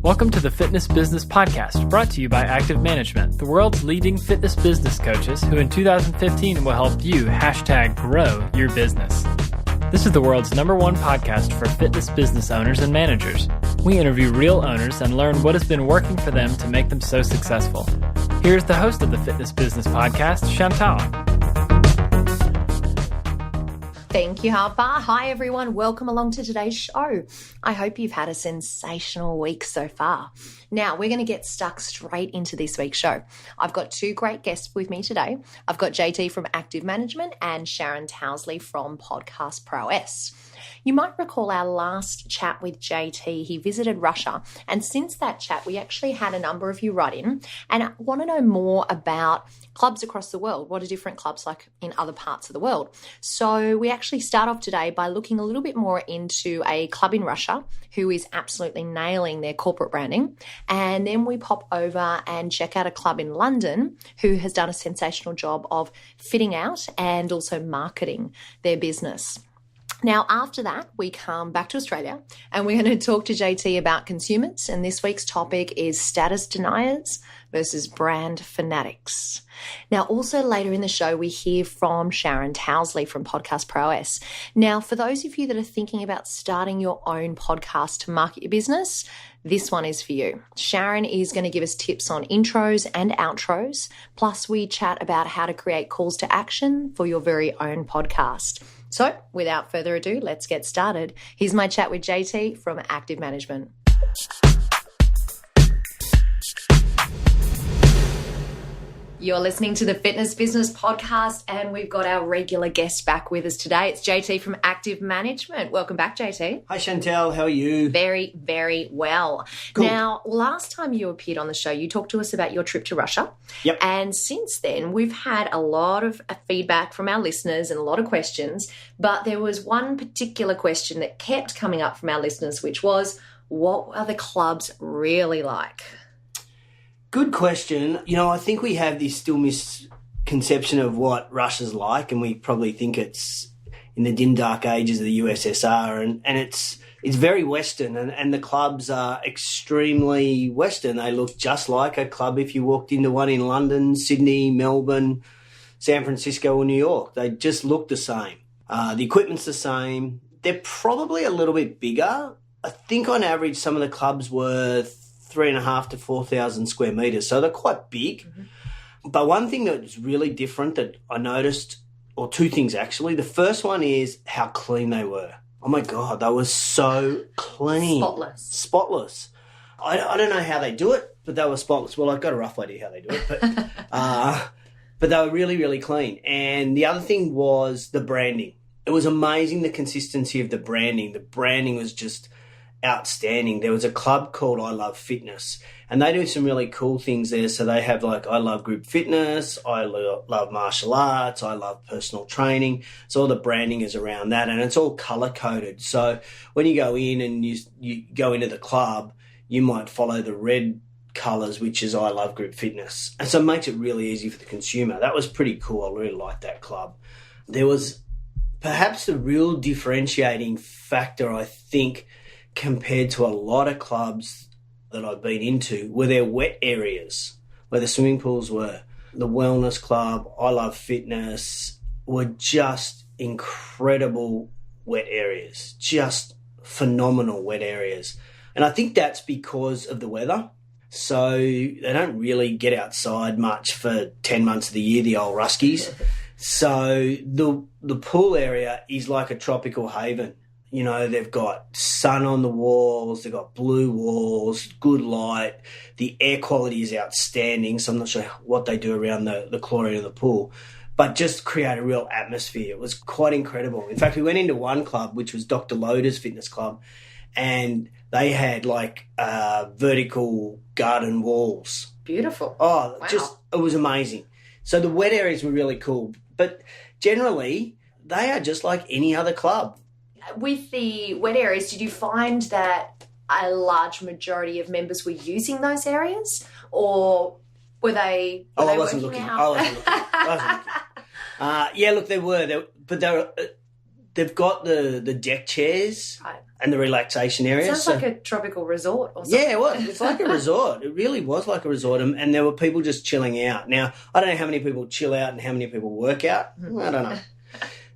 Welcome to the Fitness Business Podcast, brought to you by Active Management, the world's leading fitness business coaches who in 2015 will help you #grow your business. This is the world's #1 podcast for fitness business owners and managers. We interview real owners and learn what has been working for them to make them so successful. Here's the host of the Fitness Business Podcast, Chantal. Thank you, Harper. Hi, everyone. Welcome along to today's show. I hope you've had a sensational week so far. Now, we're going to get stuck straight into this week's show. I've got two great guests with me today. I've got JT from Active Management and Sharon Towsley from Podcast Prowess. You might recall our last chat with JT. He visited Russia, and since that chat, we actually had a number of you write in and want to know more about clubs across the world. What are different clubs like in other parts of the world? So we actually start off today by looking a little bit more into a club in Russia who is absolutely nailing their corporate branding. And then we pop over and check out a club in London who has done a sensational job of fitting out and also marketing their business. Now, after that, we come back to Australia and we're going to talk to JT about consumers. And this week's topic is status deniers versus brand fanatics. Now, also later in the show, we hear from Sharon Towsley from Podcast Prowess. Now, for those of you that are thinking about starting your own podcast to market your business, this one is for you. Sharon is going to give us tips on intros and outros. Plus, we chat about how to create calls to action for your very own podcast. So, without further ado, let's get started. Here's my chat with JT from Active Management. You're listening to the Fitness Business Podcast, and we've got our regular guest back with us today. It's JT from Active Management. Welcome back, JT. Hi, Chantal. How are you? Very, very well. Cool. Now, last time you appeared on the show, you talked to us about your trip to Russia. Yep. And since then, we've had a lot of feedback from our listeners and a lot of questions, but there was one particular question that kept coming up from our listeners, which was, what are the clubs really like? Good question. You know, I think we have this still misconception of what Russia's like, and we probably think it's in the dim, dark ages of the USSR, and it's very Western, and the clubs are extremely Western. They look just like a club if you walked into one in London, Sydney, Melbourne, San Francisco or New York. They just look the same. The equipment's the same. They're probably a little bit bigger. I think on average some of the clubs were 3,500 to 4,000 square meters. So they're quite big. Mm-hmm. But one thing that's really different that I noticed, or two things actually. The first one is how clean they were. Oh my God, they were so clean. Spotless. I don't know how they do it, but they were spotless. Well, I've got a rough idea how they do it, but they were really, really clean. And the other thing was the branding. It was amazing, the consistency of the branding. The branding was just outstanding. There was a club called I Love Fitness, and they do some really cool things there. So they have like I Love Group Fitness, I love martial arts, I love personal training. So all the branding is around that, and it's all color coded. So when you go in and you go into the club, you might follow the red colors, which is I Love Group Fitness, and so it makes it really easy for the consumer. That was pretty cool. I really liked that club. There was perhaps the real differentiating factor, I think, compared to a lot of clubs that I've been into, were their wet areas, where the swimming pools were. The Wellness Club, I Love Fitness, were just incredible wet areas, just phenomenal wet areas. And I think that's because of the weather. So they don't really get outside much for 10 months of the year, the old Ruskies. So the pool area is like a tropical haven. You know, they've got sun on the walls, they've got blue walls, good light. The air quality is outstanding, so I'm not sure what they do around the chlorine of the pool, but just create a real atmosphere. It was quite incredible. In fact, we went into one club, which was Dr. Loder's fitness club, and they had like vertical garden walls. Beautiful. Oh, wow. It was amazing. So the wet areas were really cool, but generally they are just like any other club. With the wet areas, did you find that a large majority of members were using those areas, or were they? I wasn't looking. Yeah, look, they were. They've got the deck chairs and the relaxation areas. Sounds like a tropical resort or something. Yeah, it was. It's like a resort. It really was like a resort. And there were people just chilling out. Now, I don't know how many people chill out and how many people work out. I don't know.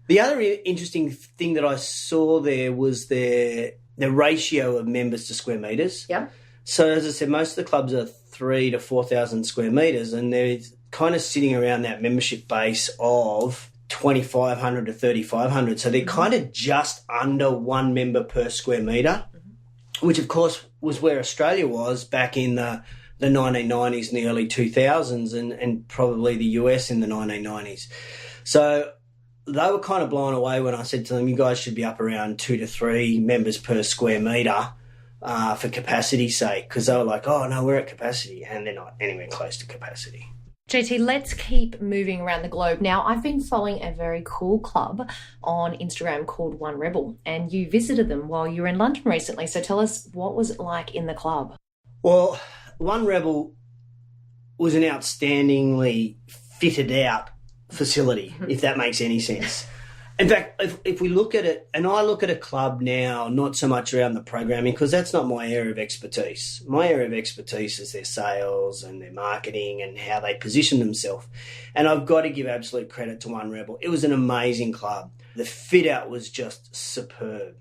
The other interesting thing that I saw there was the ratio of members to square metres. Yeah. So, as I said, most of the clubs are 3,000 to 4,000 square metres, and they're kind of sitting around that membership base of 2,500 to 3,500. So they're kind of just under one member per square metre, which, of course, was where Australia was back in the 1990s and the early 2000s, and probably the US in the 1990s. So they were kind of blown away when I said to them, you guys should be up around 2 to 3 members per square metre for capacity's sake, because they were like, oh, no, we're at capacity, and they're not anywhere close to capacity. JT, let's keep moving around the globe. Now, I've been following a very cool club on Instagram called One Rebel, and you visited them while you were in London recently. So tell us, what was it like in the club? Well, One Rebel was an outstandingly fitted out facility, if that makes any sense. In fact, if we look at it, and I look at a club now, not so much around the programming, because that's not my area of expertise. My area of expertise is their sales and their marketing and how they position themselves. And I've got to give absolute credit to One Rebel. It was an amazing club. The fit out was just superb.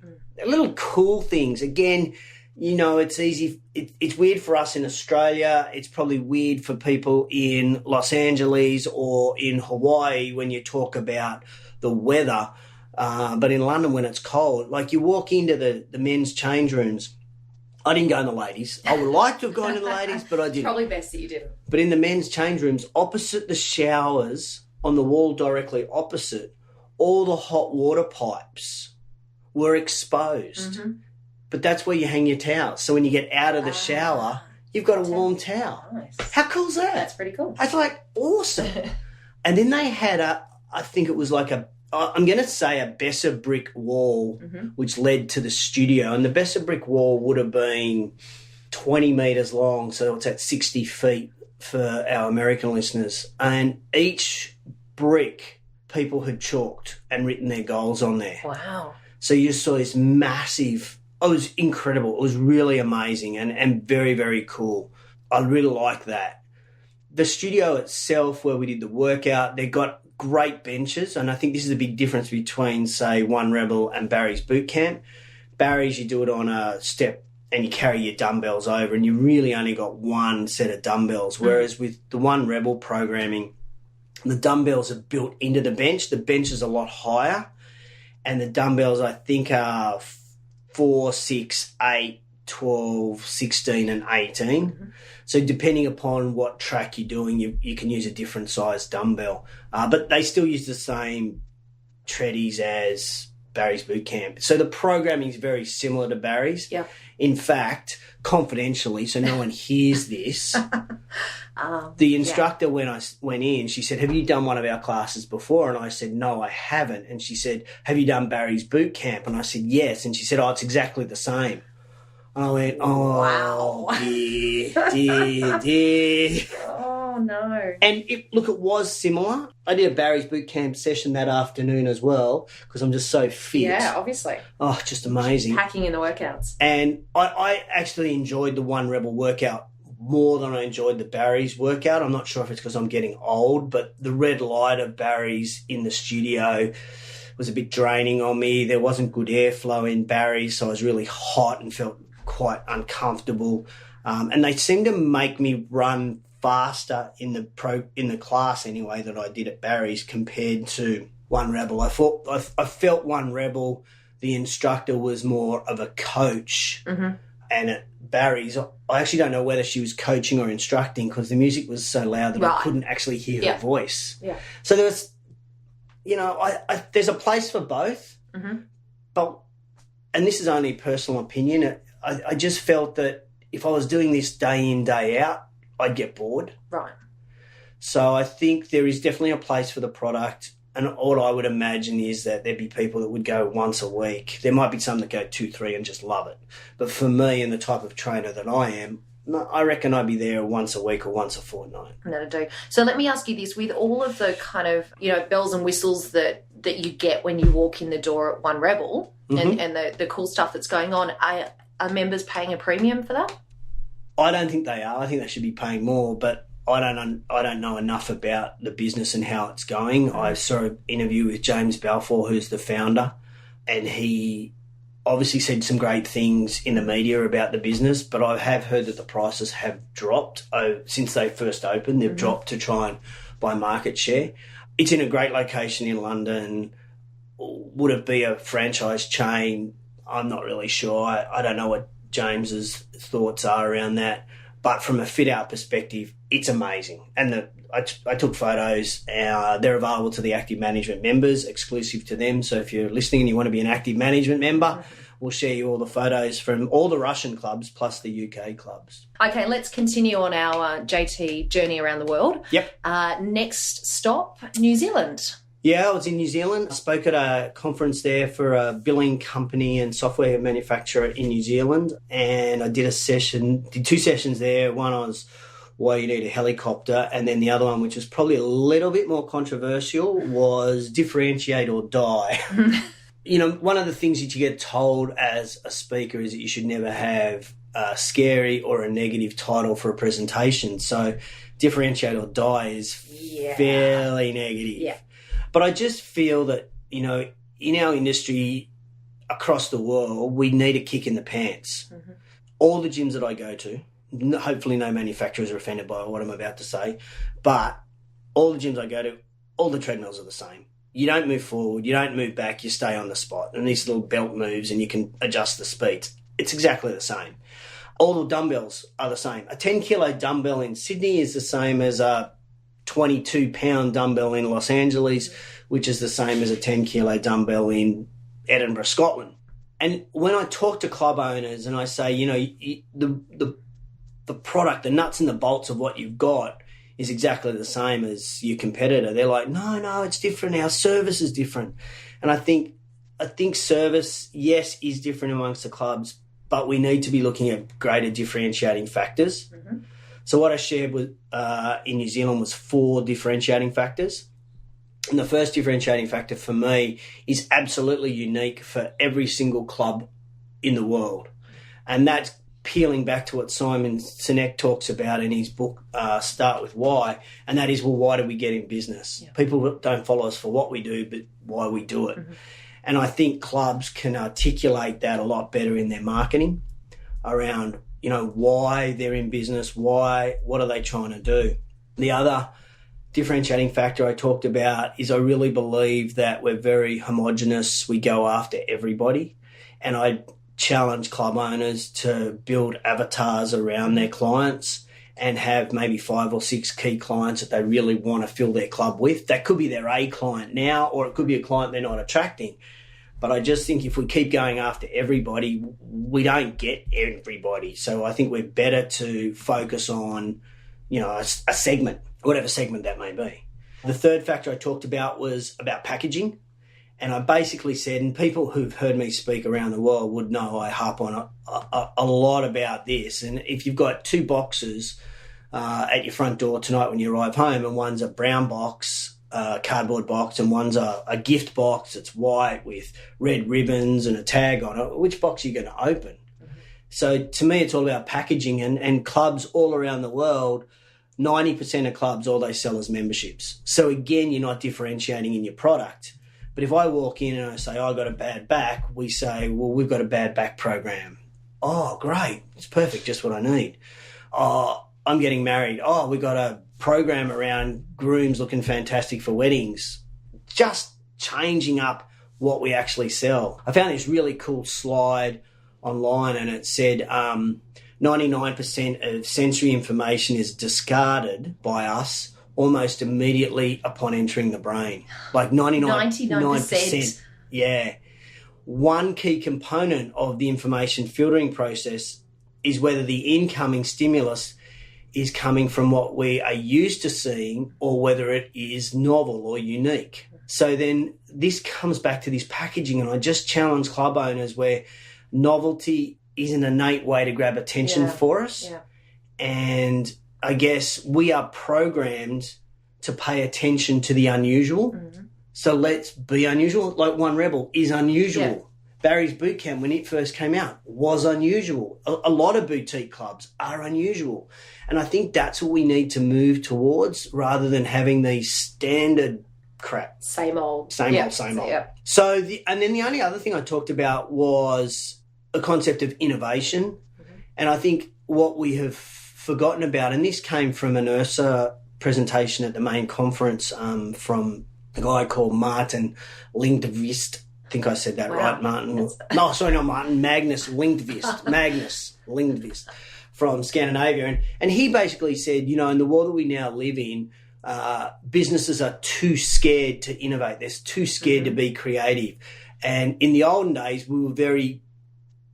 Little cool things. Again, you know, it's easy. It's weird for us in Australia. It's probably weird for people in Los Angeles or in Hawaii when you talk about the weather. But in London, when it's cold, like you walk into the men's change rooms. I didn't go in the ladies. I would like to have gone in the ladies, but I didn't. Probably best that you didn't. But in the men's change rooms, opposite the showers, on the wall directly opposite, all the hot water pipes were exposed. Mm-hmm. But that's where you hang your towels. So when you get out of the shower, you've got a warm towel. Nice. How cool is that? That's pretty cool. That's like awesome. And then they had I think it was like I'm going to say a Besser brick wall, which led to the studio. And the Besser brick wall would have been 20 metres long, so it's at 60 feet for our American listeners. And each brick, people had chalked and written their goals on there. Wow. So you saw this massive... It was incredible. It was really amazing and very, very cool. I really like that. The studio itself, where we did the workout, they got great benches, and I think this is a big difference between, say, One Rebel and Barry's Boot Camp. Barry's, you do it on a step and you carry your dumbbells over, and you really only got one set of dumbbells, whereas with the One Rebel programming, the dumbbells are built into the bench. The bench is a lot higher, and the dumbbells, I think, are 4, 6, 8, 12, 16 and 18. Mm-hmm. So depending upon what track you're doing, you can use a different size dumbbell. But they still use the same treadies as Barry's Boot Camp. So the programming is very similar to Barry's. Yeah. In fact, confidentially, so no one hears this, the instructor, when I went in, she said, have you done one of our classes before? And I said, no, I haven't. And she said, have you done Barry's Boot Camp? And I said, yes. And she said, oh, it's exactly the same. And I went, oh, wow. dear. Oh, no. And it was similar. I did a Barry's Boot Camp session that afternoon as well because I'm just so fit. Yeah, obviously. Oh, just amazing. Packing in the workouts. And I actually enjoyed the One Rebel workout more than I enjoyed the Barry's workout. I'm not sure if it's because I'm getting old, but the red light of Barry's in the studio was a bit draining on me. There wasn't good airflow in Barry's, so I was really hot and felt quite uncomfortable. And they seemed to make me run faster in the class anyway that I did at Barry's compared to One Rebel. I felt One Rebel, the instructor was more of a coach. Mm-hmm. And at Barry's, I actually don't know whether she was coaching or instructing because the music was so loud that I couldn't actually hear her voice. Yeah. So there was, there's a place for both. Mm-hmm. But, and this is only personal opinion, I just felt that if I was doing this day in, day out, I'd get bored. Right. So I think there is definitely a place for the product. And all I would imagine is that there'd be people that would go once a week. There might be some that go 2, 3 and just love it. But for me and the type of trainer that I am, I reckon I'd be there once a week or once a fortnight. That'll do. So let me ask you this, with all of the kind of, bells and whistles that you get when you walk in the door at One Rebel, and the cool stuff that's going on, are members paying a premium for that? I don't think they are. I think they should be paying more, but I don't know enough about the business and how it's going. I saw an interview with James Balfour, who's the founder, and he obviously said some great things in the media about the business, but I have heard that the prices have dropped since they first opened. They've dropped to try and buy market share. It's in a great location in London. Would it be a franchise chain? I'm not really sure. I don't know what James's thoughts are around that. But from a fit-out perspective, it's amazing. And I took photos. They're available to the active management members, exclusive to them. So if you're listening and you want to be an active management member, we'll share you all the photos from all the Russian clubs plus the UK clubs. Okay, let's continue on our JT journey around the world. Yep. Next stop, New Zealand. Yeah, I was in New Zealand. I spoke at a conference there for a billing company and software manufacturer in New Zealand, and I did 2 sessions there. One was why you need a helicopter, and then the other one, which was probably a little bit more controversial, was differentiate or die. One of the things that you get told as a speaker is that you should never have a scary or a negative title for a presentation. So differentiate or die is fairly negative. Yeah. But I just feel that, in our industry across the world, we need a kick in the pants. Mm-hmm. All the gyms that I go to, hopefully no manufacturers are offended by what I'm about to say, but all the gyms I go to, all the treadmills are the same. You don't move forward, you don't move back, you stay on the spot. And these little belt moves and you can adjust the speeds. It's exactly the same. All the dumbbells are the same. A 10-kilo dumbbell in Sydney is the same as a 22-pound dumbbell in Los Angeles, which is the same as a 10-kilo dumbbell in Edinburgh, Scotland. And when I talk to club owners and I say, the product, the nuts and the bolts of what you've got is exactly the same as your competitor, they're like, no, it's different. Our service is different. And I think service, yes, is different amongst the clubs, but we need to be looking at greater differentiating factors. Mm-hmm. So what I shared with in New Zealand was 4 differentiating factors. And the first differentiating factor for me is absolutely unique for every single club in the world. And that's peeling back to what Simon Sinek talks about in his book, Start With Why. And that is, why do we get in business? Yeah. People don't follow us for what we do, but why we do it. Mm-hmm. And I think clubs can articulate that a lot better in their marketing around why they're in business, what are they trying to do. The other differentiating factor I talked about is I really believe that we're very homogenous. We go after everybody. And I challenge club owners to build avatars around their clients and have maybe 5 or 6 key clients that they really want to fill their club with. That could be their A client now, or it could be a client they're not attracting. But I just think if we keep going after everybody, we don't get everybody. So I think we're better to focus on, a segment, whatever segment that may be. The third factor I talked about was about packaging. And I basically said, and people who've heard me speak around the world would know I harp on a lot about this. And if you've got 2 boxes at your front door tonight when you arrive home, and one's a brown box, cardboard box, and one's a gift box, it's white with red ribbons and a tag on it, which box are you going to open? Mm-hmm. So to me, it's all about packaging, and clubs all around the world, 90% of clubs, all they sell is memberships. So again, you're not differentiating in your product. But if I walk in and I say, I got a bad back, we say, well, we've got a bad back program. Oh, great. It's perfect. Just what I need. Oh, I'm getting married. Oh, we got a program around grooms looking fantastic for weddings. Just changing up what we actually sell. I found this really cool slide online, and it said 99% of sensory information is discarded by us almost immediately upon entering the brain. Like 99%. Yeah. One key component of the information filtering process is whether the incoming stimulus is coming from what we are used to seeing or whether it is novel or unique. So then this comes back to this packaging, and I just challenge club owners where novelty is an innate way to grab attention for us. Yeah. And I guess we are programmed to pay attention to the unusual. Mm-hmm. So let's be unusual. Like One Rebel is unusual. Yeah. Barry's Boot Camp, when it first came out, was unusual. A lot of boutique clubs are unusual. And I think that's what we need to move towards rather than having these standard crap. Same old. Same old. Yep. So, and then the only other thing I talked about was a concept of innovation. Mm-hmm. And I think what we have forgotten about, and this came from an URSA presentation at the main conference from a guy called Martin Lindqvist. I think I said that right, Martin. No, sorry, not Martin. Magnus Lindqvist. Magnus Lindqvist from Scandinavia. And he basically said, you know, in the world that we now live in, businesses are too scared to innovate. They're too scared to be creative. And in the olden days, we were very,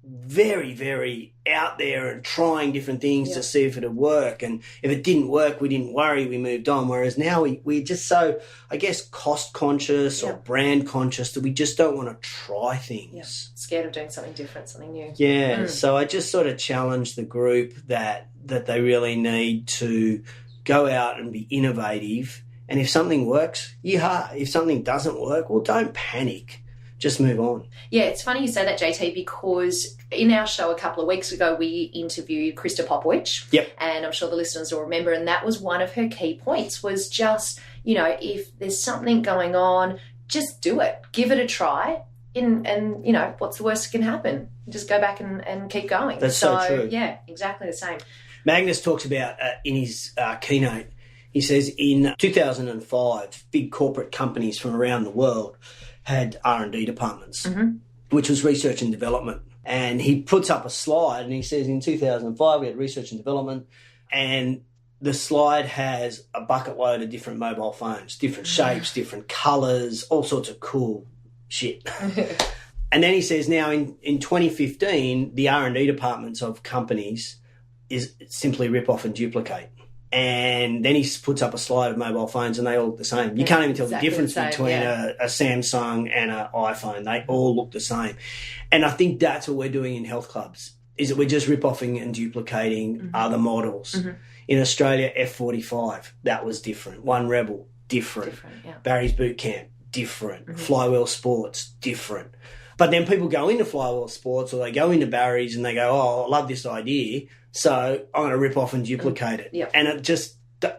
very, very out there and trying different things to see if it would work. And if it didn't work, we didn't worry, we moved on. Whereas now we're just so, I guess, cost conscious or brand conscious that we just don't want to try things. Yeah. Scared of doing something different, something new. Yeah. So I just sort of challenge the group that they really need to go out and be innovative. And if something works, if something doesn't work, well, don't panic. Just move on. Yeah, it's funny you say that, JT, because in our show a couple of weeks ago, we interviewed Krista Popovich. Yep. And I'm sure the listeners will remember, and that was one of her key points was just, you know, if there's something going on, just do it. Give it a try. And you know, what's the worst that can happen? Just go back and keep going. That's so true. Yeah, exactly the same. Magnus talks about in his keynote, he says in 2005, big corporate companies from around the world had R&D departments, which was research and development. And he puts up a slide and he says in 2005 we had research and development, and the slide has a bucket load of different mobile phones, different shapes, different colours, all sorts of cool shit. And then he says now in 2015, the R&D departments of companies is simply rip off and duplicate. And then he puts up a slide of mobile phones and they all look the same. You can't even tell the difference between a Samsung and an iPhone. They all look the same. And I think that's what we're doing in health clubs, is that we're just rip-offing and duplicating other models. In Australia, F45, that was different. One Rebel, different. Barry's Boot Camp, different. Flywheel Sports, different. But then people go into Flywheel Sports or they go into Barry's and they go, oh, I love this idea, so I'm going to rip off and duplicate it. And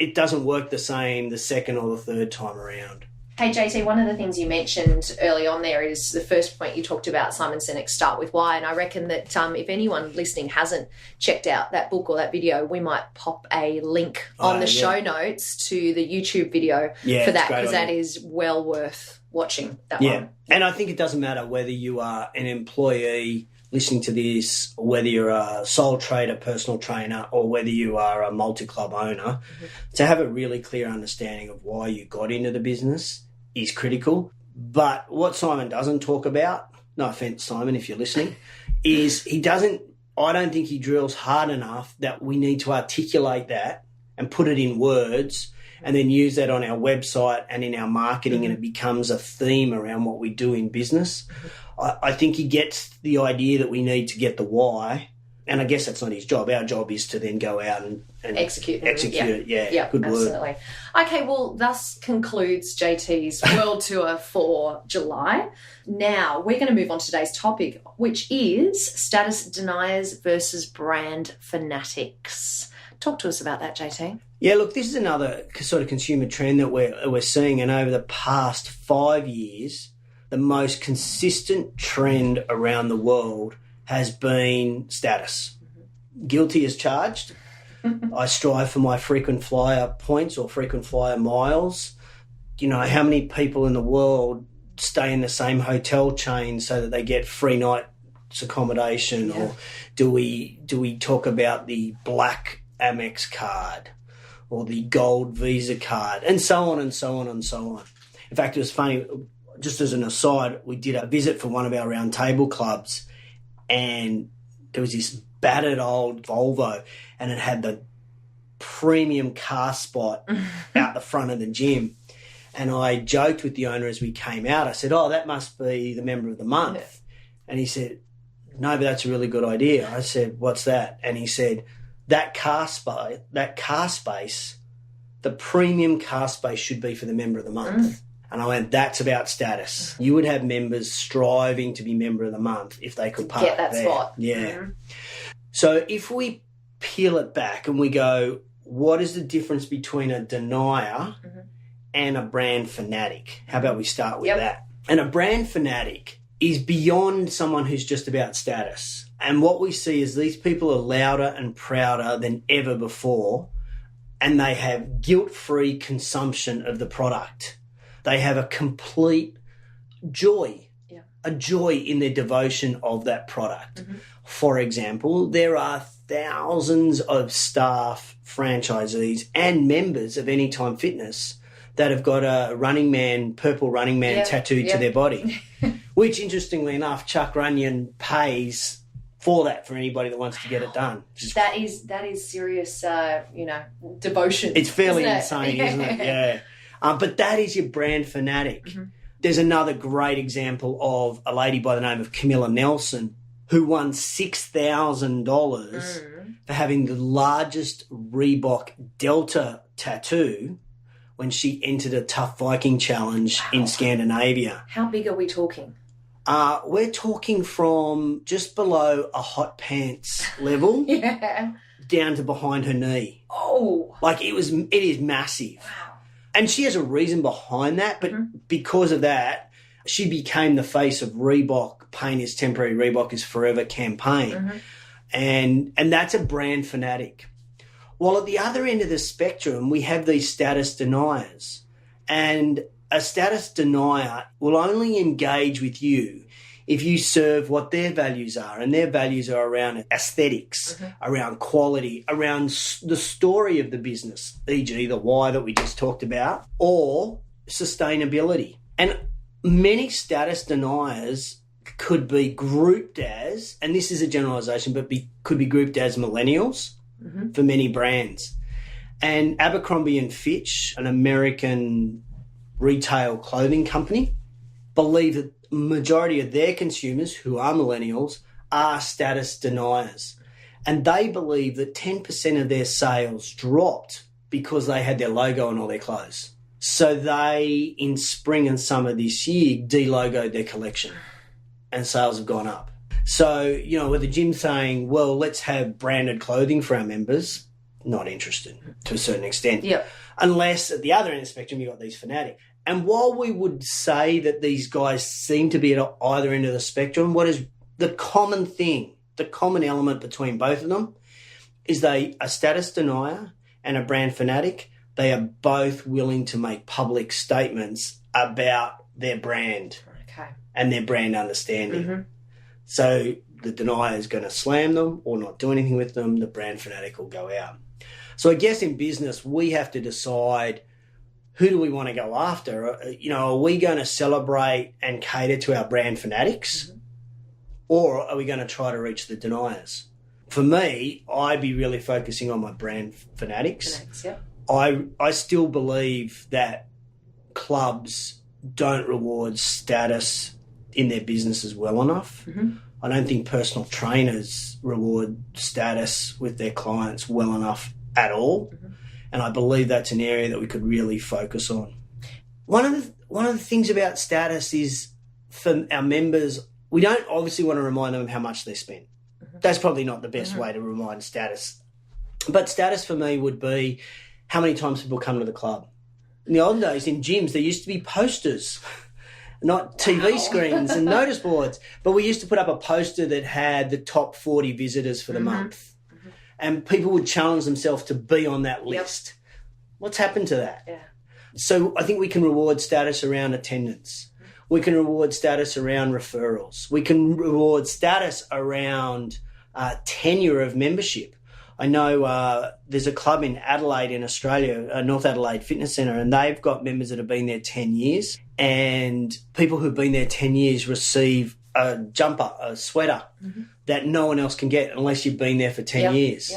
it doesn't work the same the second or the third time around. Hey, JT, one of the things you mentioned early on there is the first point you talked about, Simon Sinek's Start With Why. And I reckon that if anyone listening hasn't checked out that book or that video, we might pop a link on the show notes to the YouTube video for that, because that is well worth watching, that one. And I think it doesn't matter whether you are an employee listening to this, or whether you're a sole trader, personal trainer, or whether you are a multi-club owner, to have a really clear understanding of why you got into the business is critical. But what Simon doesn't talk about, no offence, Simon, if you're listening, is I don't think he drills hard enough that we need to articulate that and put it in words and then use that on our website and in our marketing, and it becomes a theme around what we do in business. I think he gets the idea that we need to get the why, and I guess that's not his job. Our job is to then go out and execute it. Yeah, good absolutely. word. Okay, well, thus concludes JT's World Tour for July. Now, we're going to move on to today's topic, which is status deniers versus brand fanatics. Talk to us about that, JT. Yeah, look, this is another sort of consumer trend that we're seeing, and over the past 5 years, the most consistent trend around the world has been status. Guilty as charged. I strive for my frequent flyer points or frequent flyer miles. You know, how many people in the world stay in the same hotel chain so that they get free night's accommodation? Or do we talk about the black Amex card or the gold Visa card, and so on and so on and so on. In fact, it was funny, just as an aside, we did a visit for one of our round table clubs, and there was this battered old Volvo, and it had the premium car spot out the front of the gym. And I joked with the owner as we came out. I said, "Oh, that must be the member of the month." Yeah. And he said, "No, but that's a really good idea." I said, "What's that?" And he said, that car space, the premium car space should be for the member of the month. And I went, that's about status. You would have members striving to be member of the month if they could park get that there. spot. Yeah. So if we peel it back and we go, what is the difference between a denier and a brand fanatic? How about we start with that? And a brand fanatic is beyond someone who's just about status. And what we see is these people are louder and prouder than ever before, and they have guilt-free consumption of the product. They have a complete joy, a joy in their devotion of that product. For example, there are thousands of staff, franchisees and members of Anytime Fitness that have got a purple Running Man tattooed to their body, which, interestingly enough, Chuck Runyon pays for that for anybody that wants to get it done. That is serious, devotion. It's fairly insane, isn't it? Yeah. But that is your brand fanatic. There's another great example of a lady by the name of Camilla Nelson who won $6,000 for having the largest Reebok Delta tattoo when she entered a Tough Viking challenge in Scandinavia. How big are we talking? We're talking from just below a hot pants level down to behind her knee. Oh. It is massive. Wow. And she has a reason behind that, but because of that, she became the face of Reebok, Pain is Temporary, Reebok is Forever campaign. And that's a brand fanatic. While at the other end of the spectrum, we have these status deniers. And a status denier will only engage with you if you serve what their values are. And their values are around aesthetics, around quality, around the story of the business, e.g. the why that we just talked about, or sustainability. And many status deniers could be grouped as, and this is a generalisation, but could be grouped as millennials for many brands. And Abercrombie and Fitch, an American retail clothing company, believe that the majority of their consumers, who are millennials, are status deniers. And they believe that 10% of their sales dropped because they had their logo on all their clothes. So they, in spring and summer this year, de-logoed their collection and sales have gone up. So, with the gym saying, well, let's have branded clothing for our members, not interested to a certain extent. Yep. Unless at the other end of the spectrum, you've got these fanatics. And while we would say that these guys seem to be at either end of the spectrum, what is the common thing, the common element between both of them is they a status denier and a brand fanatic. They are both willing to make public statements about their brand and their brand understanding. So the denier is going to slam them or not do anything with them. The brand fanatic will go out. So I guess in business, we have to decide, who do we want to go after? Are we going to celebrate and cater to our brand fanatics, or are we going to try to reach the deniers? For me, I'd be really focusing on my brand fanatics. I still believe that clubs don't reward status in their businesses well enough. I don't think personal trainers reward status with their clients well enough at all. And I believe that's an area that we could really focus on. One of the things about status is, for our members, we don't obviously want to remind them of how much they spent. That's probably not the best way to remind status. But status for me would be how many times people come to the club. In the olden days, in gyms, there used to be posters, not TV screens and notice boards. But we used to put up a poster that had the top 40 visitors for the month. And people would challenge themselves to be on that list. What's happened to that? So I think we can reward status around attendance. We can reward status around referrals. We can reward status around tenure of membership. I know there's a club in Adelaide in Australia, North Adelaide Fitness Centre, and they've got members that have been there 10 years. And people who've been there 10 years receive a jumper, a sweater that no one else can get unless you've been there for 10 years.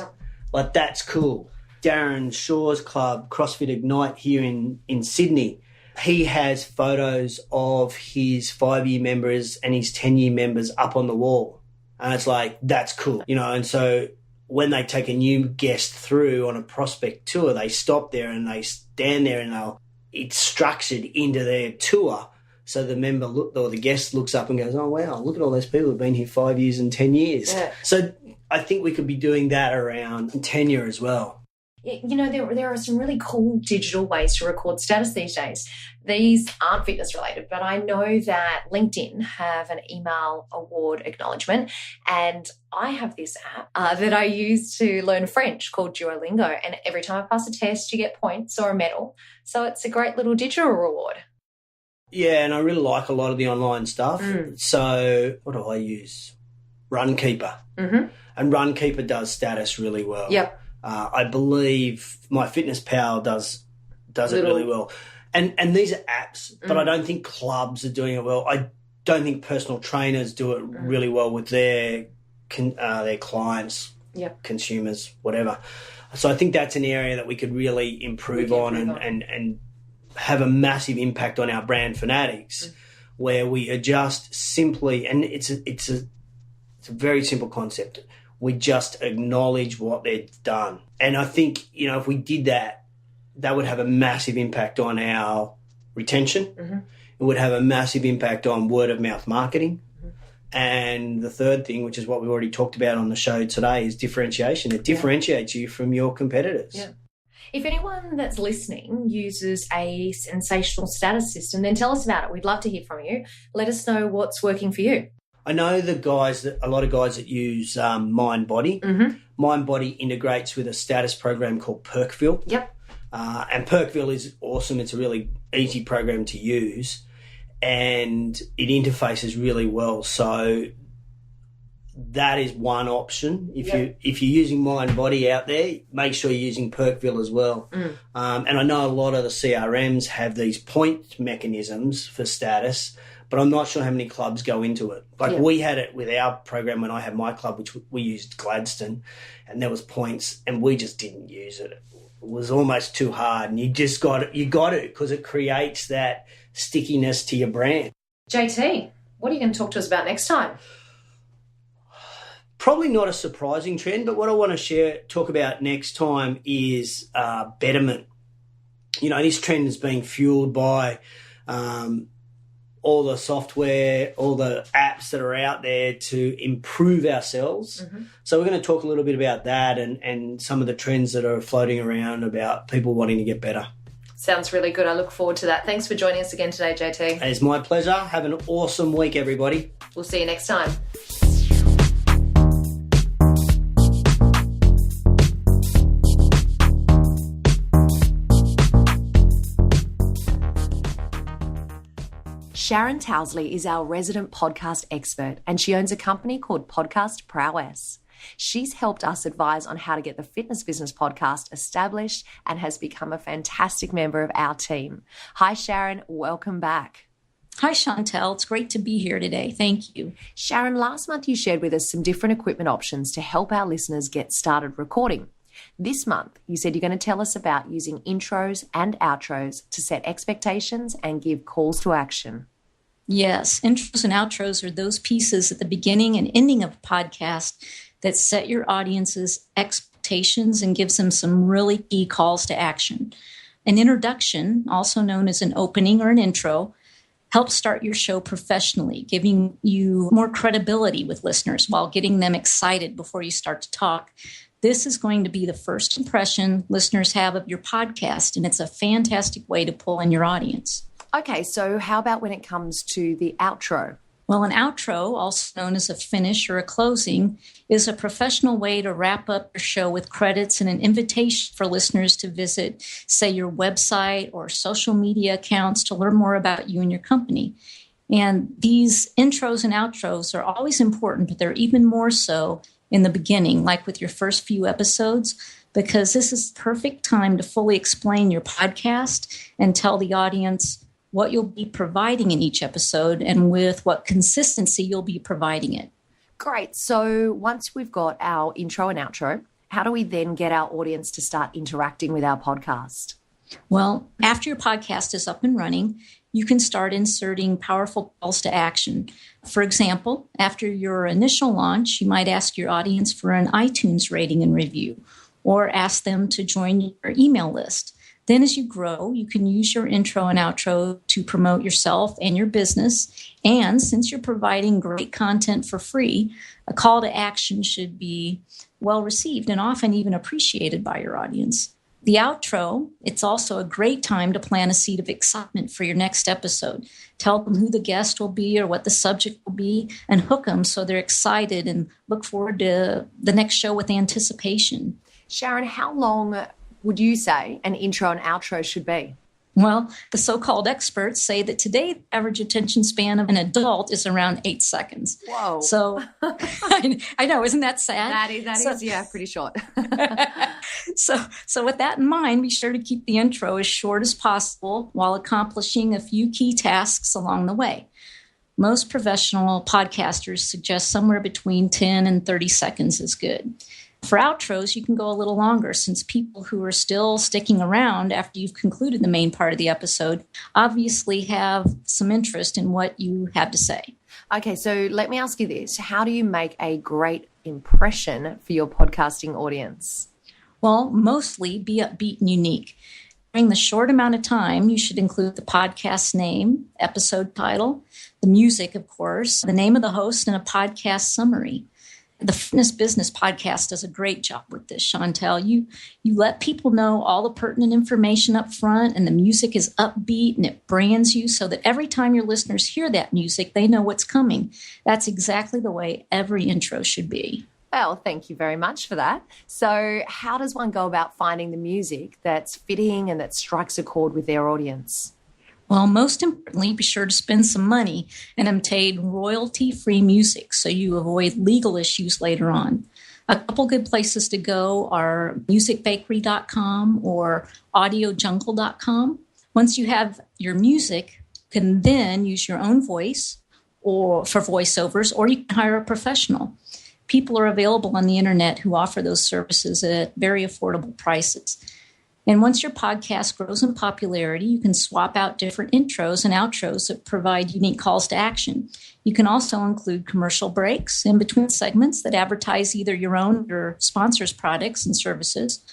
That's cool. Darren Shaw's club, CrossFit Ignite here in Sydney, he has photos of his 5-year members and his 10-year members up on the wall. And it's like, that's cool, and so when they take a new guest through on a prospect tour, they stop there and they stand there and it's structured into their tour. So the member or the guest looks up and goes, oh, wow, look at all those people who've been here 5 years and 10 years. Yeah. So I think we could be doing that around tenure as well. There are some really cool digital ways to record status these days. These aren't fitness related, but I know that LinkedIn have an email award acknowledgement, and I have this app that I use to learn French called Duolingo, and every time I pass a test, you get points or a medal. So it's a great little digital reward. Yeah, and I really like a lot of the online stuff. So what do I use? Runkeeper. Mm-hmm. And Runkeeper does status really well. Yep. I believe MyFitnessPal does it really well. And these are apps, but I don't think clubs are doing it well. I don't think personal trainers do it really well with their clients, consumers, whatever. So I think that's an area that we could really improve on and have a massive impact on our brand Fanatics, where we adjust simply, and it's a very simple concept. We just acknowledge what they've done. And I think, if we did that, that would have a massive impact on our retention. Mm-hmm. It would have a massive impact on word-of-mouth marketing. Mm-hmm. And the third thing, which is what we already talked about on the show today, is differentiation. It differentiates you from your competitors. Yeah. If anyone that's listening uses a sensational status system, then tell us about it. We'd love to hear from you. Let us know what's working for you. I know a lot of guys that use MindBody. Mm-hmm. MindBody integrates with a status program called Perkville. Yep. And Perkville is awesome. It's a really easy program to use, and it interfaces really well. So that is one option. If you're using MindBody out there, make sure you're using Perkville as well. And I know a lot of the CRMs have these point mechanisms for status, but I'm not sure how many clubs go into it. We had it with our program when I had my club, which we used Gladstone, and there was points, and we just didn't use it. It was almost too hard, and you got to because it creates that stickiness to your brand. JT, what are you going to talk to us about next time? Probably not a surprising trend, but what I want to talk about next time is betterment. This trend is being fueled by all the software, all the apps that are out there to improve ourselves. Mm-hmm. So we're going to talk a little bit about that and some of the trends that are floating around about people wanting to get better. Sounds really good. I look forward to that. Thanks for joining us again today, JT. It's my pleasure. Have an awesome week, everybody. We'll see you next time. Sharon Towsley is our resident podcast expert, and she owns a company called Podcast Prowess. She's helped us advise on how to get the Fitness Business podcast established and has become a fantastic member of our team. Hi, Sharon. Welcome back. Hi, Chantel. It's great to be here today. Thank you. Sharon, last month you shared with us some different equipment options to help our listeners get started recording. This month, you said you're going to tell us about using intros and outros to set expectations and give calls to action. Yes, intros and outros are those pieces at the beginning and ending of a podcast that set your audience's expectations and gives them some really key calls to action. An introduction, also known as an opening or an intro, helps start your show professionally, giving you more credibility with listeners while getting them excited before you start to talk. This is going to be the first impression listeners have of your podcast, and it's a fantastic way to pull in your audience. Okay, so how about when it comes to the outro? Well, an outro, also known as a finish or a closing, is a professional way to wrap up your show with credits and an invitation for listeners to visit, say, your website or social media accounts to learn more about you and your company. And these intros and outros are always important, but they're even more so in the beginning, like with your first few episodes, because this is the perfect time to fully explain your podcast and tell the audience what you'll be providing in each episode and with what consistency you'll be providing it. Great. So once we've got our intro and outro, how do we then get our audience to start interacting with our podcast? Well, after your podcast is up and running, you can start inserting powerful calls to action. For example, after your initial launch, you might ask your audience for an iTunes rating and review, or ask them to join your email list. Then as you grow, you can use your intro and outro to promote yourself and your business. And since you're providing great content for free, a call to action should be well received and often even appreciated by your audience. The outro, it's also a great time to plant a seed of excitement for your next episode. Tell them who the guest will be or what the subject will be and hook them so they're excited and look forward to the next show with anticipation. Sharon, how long would you say an intro and outro should be? Well, the so-called experts say that today the average attention span of an adult is around 8 seconds. Whoa. So I know, isn't that sad? That is, yeah, pretty short. So with that in mind, be sure to keep the intro as short as possible while accomplishing a few key tasks along the way. Most professional podcasters suggest somewhere between 10 and 30 seconds is good. For outros, you can go a little longer since people who are still sticking around after you've concluded the main part of the episode obviously have some interest in what you have to say. Okay, so let me ask you this. How do you make a great impression for your podcasting audience? Well, mostly be upbeat and unique. During the short amount of time, you should include the podcast name, episode title, the music, of course, the name of the host, and a podcast summary. The Fitness Business Podcast does a great job with this, Chantel. You let people know all the pertinent information up front, and the music is upbeat, and it brands you so that every time your listeners hear that music, they know what's coming. That's exactly the way every intro should be. Well, thank you very much for that. So how does one go about finding the music that's fitting and that strikes a chord with their audience? Well, most importantly, be sure to spend some money and obtain royalty-free music so you avoid legal issues later on. A couple good places to go are musicbakery.com or audiojungle.com. Once you have your music, you can then use your own voice or for voiceovers, or you can hire a professional. People are available on the internet who offer those services at very affordable prices. And once your podcast grows in popularity, you can swap out different intros and outros that provide unique calls to action. You can also include commercial breaks in between segments that advertise either your own or sponsors' products and services.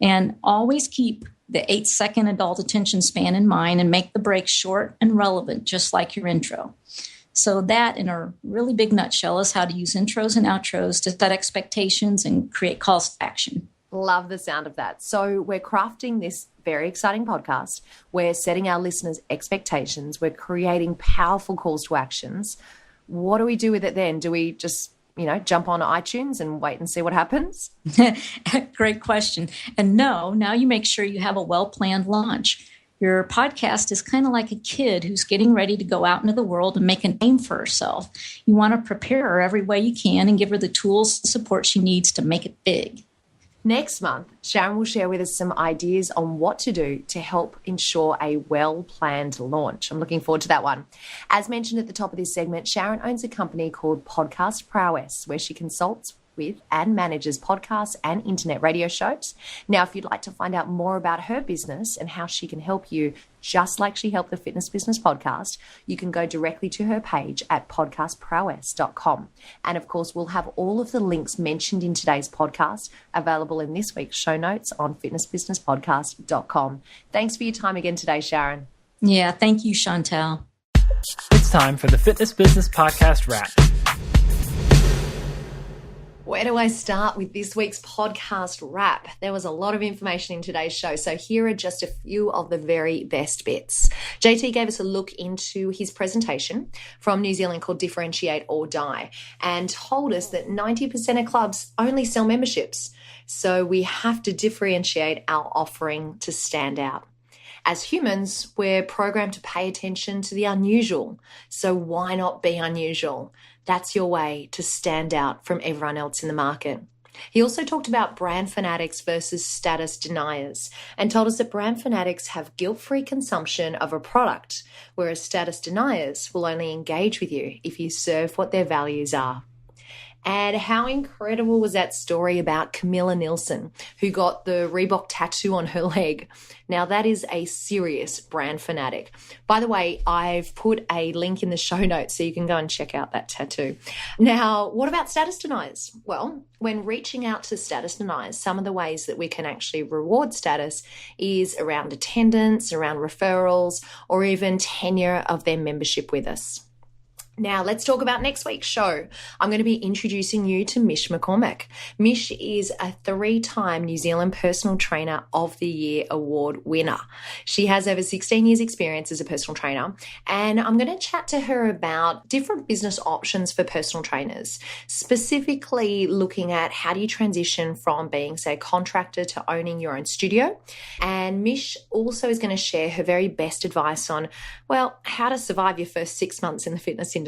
And always keep the 8-second adult attention span in mind and make the breaks short and relevant, just like your intro. So that, in a really big nutshell, is how to use intros and outros to set expectations and create calls to action. Love the sound of that. So we're crafting this very exciting podcast. We're setting our listeners' expectations. We're creating powerful calls to actions. What do we do with it then? Do we just, jump on iTunes and wait and see what happens? Great question. And no, now you make sure you have a well-planned launch. Your podcast is kind of like a kid who's getting ready to go out into the world and make a name for herself. You want to prepare her every way you can and give her the tools and support she needs to make it big. Next month, Sharon will share with us some ideas on what to do to help ensure a well-planned launch. I'm looking forward to that one. As mentioned at the top of this segment, Sharon owns a company called Podcast Prowess, where she consults with and manages podcasts and internet radio shows. Now, if you'd like to find out more about her business and how she can help you, just like she helped the Fitness Business Podcast, you can go directly to her page at podcastprowess.com. And of course, we'll have all of the links mentioned in today's podcast available in this week's show notes on fitnessbusinesspodcast.com. Thanks for your time again today, Sharon. Yeah, thank you, Chantel. It's time for the Fitness Business Podcast Wrap. Where do I start with this week's podcast wrap? There was a lot of information in today's show, so here are just a few of the very best bits. JT gave us a look into his presentation from New Zealand called Differentiate or Die and told us that 90% of clubs only sell memberships. So we have to differentiate our offering to stand out. As humans, we're programmed to pay attention to the unusual. So why not be unusual? That's your way to stand out from everyone else in the market. He also talked about brand fanatics versus status deniers and told us that brand fanatics have guilt-free consumption of a product, whereas status deniers will only engage with you if you serve what their values are. And how incredible was that story about Camilla Nilsson, who got the Reebok tattoo on her leg? Now, that is a serious brand fanatic. By the way, I've put a link in the show notes so you can go and check out that tattoo. Now, what about status deniers? Well, when reaching out to status deniers, some of the ways that we can actually reward status is around attendance, around referrals, or even tenure of their membership with us. Now, let's talk about next week's show. I'm going to be introducing you to Mish McCormack. Mish is a 3-time New Zealand Personal Trainer of the Year award winner. She has over 16 years experience as a personal trainer, and I'm going to chat to her about different business options for personal trainers, specifically looking at how do you transition from being, say, a contractor to owning your own studio. And Mish also is going to share her very best advice on, well, how to survive your first 6 months in the fitness industry.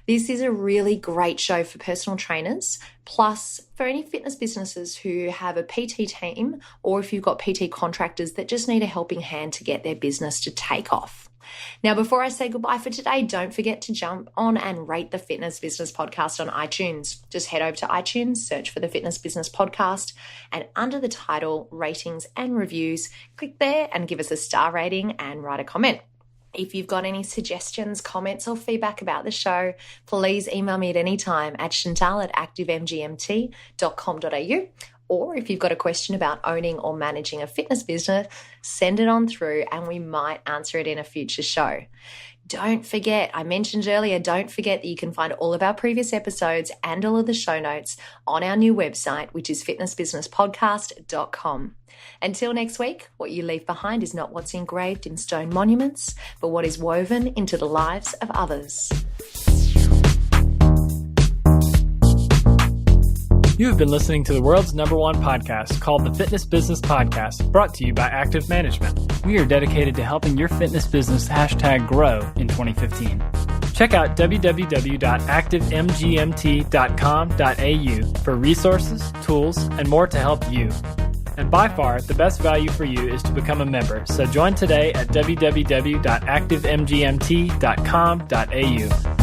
This is a really great show for personal trainers, plus for any fitness businesses who have a PT team, or if you've got PT contractors that just need a helping hand to get their business to take off. Now, before I say goodbye for today, don't forget to jump on and rate the Fitness Business Podcast on iTunes. Just head over to iTunes, search for the Fitness Business Podcast, and under the title, Ratings and Reviews, click there and give us a star rating and write a comment. If you've got any suggestions, comments, or feedback about the show, please email me at any time at chantal@activemgmt.com.au. Or if you've got a question about owning or managing a fitness business, send it on through and we might answer it in a future show. Don't forget, I mentioned earlier, don't forget that you can find all of our previous episodes and all of the show notes on our new website, which is fitnessbusinesspodcast.com. Until next week, what you leave behind is not what's engraved in stone monuments, but what is woven into the lives of others. You have been listening to the world's #1 podcast called the Fitness Business Podcast, brought to you by Active Management. We are dedicated to helping your fitness business #grow in 2015. Check out www.activemgmt.com.au for resources, tools, and more to help you. And by far, the best value for you is to become a member. So join today at www.activemgmt.com.au.